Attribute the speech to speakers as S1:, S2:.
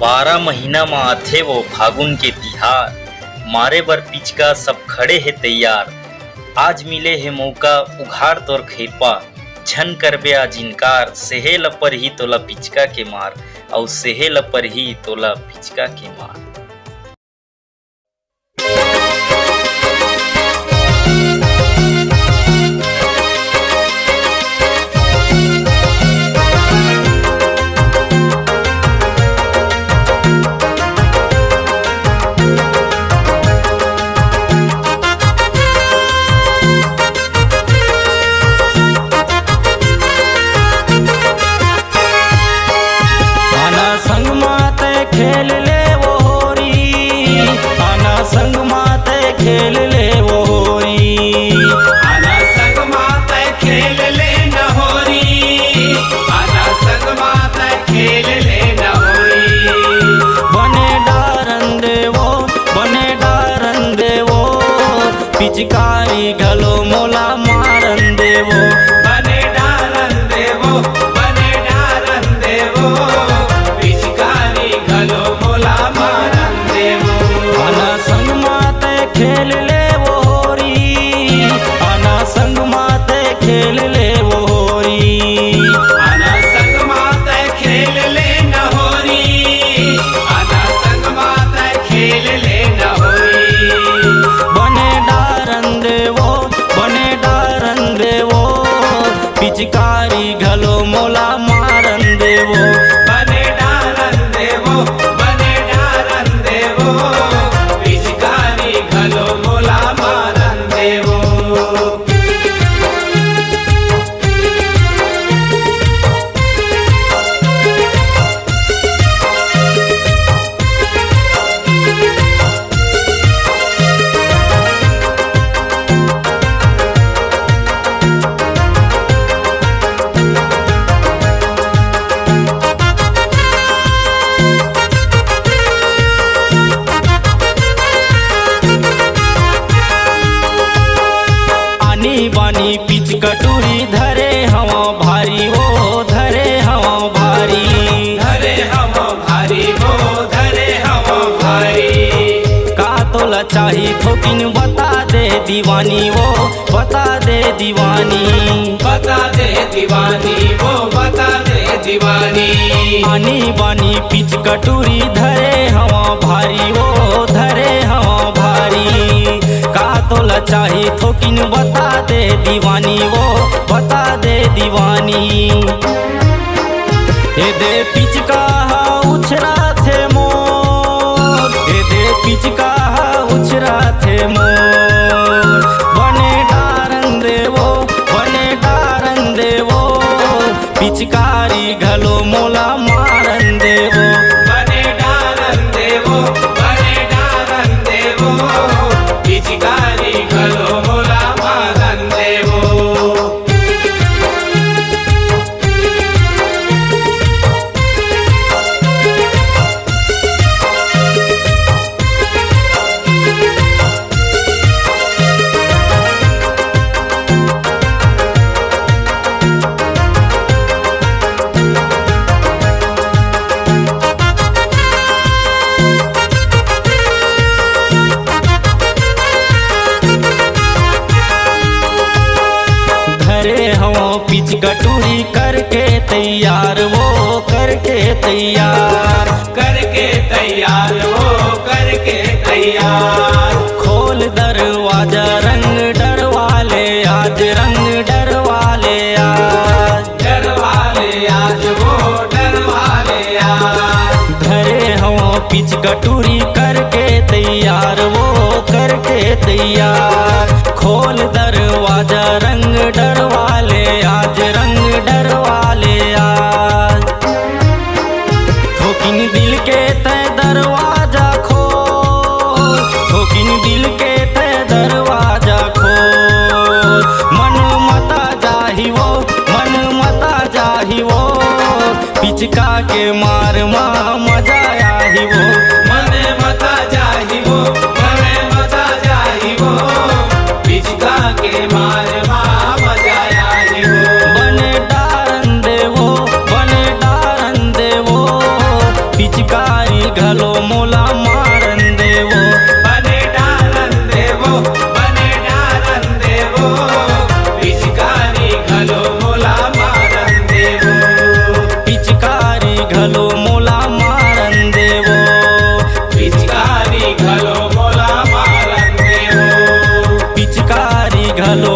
S1: 12 महीना में आथे वो फागुन के तिहार, मारे बर पिचका सब खड़े है तैयार। आज मिले है मौका उघाड़ तोर खेपा, झन करबे आज इनकार। सेहेल पर ही तोला पिचका के मार, और सेहेल पर ही तोला पिचका के मार।
S2: खेल ले वो होरी, आना संग माते खेल ले वो होरी।
S3: आना संग माते खेल ले न होरी, आना संग माते खेल ले न होरी।
S2: बने डारन देवो, बने डारन देवो, पिचकारी घलो मोला मारन देवो।
S3: बने डारन देवो, बने डारन देवो, पिचकारी घलो मोला मारन देवो।
S2: आना संग माते खेल ले वो होरी, आना संग माते खेल ले वो होरी।
S3: आना संग माते खेल ले न होरी, आना संग माते खेल ले न होरी।
S2: बने डारन देवो, बने डारन देवो, पिचकारी घलो मोला मारन देवो।
S3: बने डारन देवो, बने डारन देवो, पिचकारी घलो मोला मारन देवो।
S2: आनी बानी पिच कटोरी धरे हवा भारी, वो धरे हवा भारी।
S3: धरे हवा भारी, वो धरे हवा भारी।
S2: का तोला चाही थोकिन बता दे दीवानी, वो बता दे दीवानी।
S3: बता दे दीवानी, वो बता दे दीवानी।
S2: आनी बानी पिच कटोरी धरे हवा भारी, वो धरे हवा भारी। का तोला चाही थोकिन बता दे दीवानी, वो बता दे दीवानी। ए दे पिचका उछरा थे मोर, ए दे पिचका उछरा थे मोर। बने डारन देवो, बने डारन देवो, पिचकारी घलो मोला मारन देवो।
S3: बने डारन देवो, बने डारन देवो, पिचकारी घलो मोला मारन देवो।
S2: धरे हवा पिच कटोरी करके तैयार, वो करके तैयार।
S3: करके तैयार, वो करके तैयार।
S2: खोल दरवाजा रंग डरवाले आज, रंग डरवाले आज।
S3: डरवाले आज, वो डरवाले आज।
S2: धरे हवा पिच कटोरी करके तैयार, वो करके तैयार। खोल दरवाजा रंग डरवाले आज, रंग डरवाले आज। ठोकिन दिल के तय दरवाजा खोल, ठोकिन दिल के तय दरवाजा खोल। मन मता जाही वो, मन मता जाही वो, पिचका के मार मा मजा आही वो।
S3: मन मता जाही वो, मन मता जाही वो, पिचका के मार मा मजा आई वो।
S2: बने डारन देवो, बने डारन देवो, पिचकारी घलो मोला मारन देवो
S3: बने डारन देवो बने डारन देवो पिचकारी घलो मोला मारन देवो
S2: पिचकारी घलो मोला मारन देवो
S3: पिचकारी घलो मोला मारन देवो
S2: पिचकारी घलो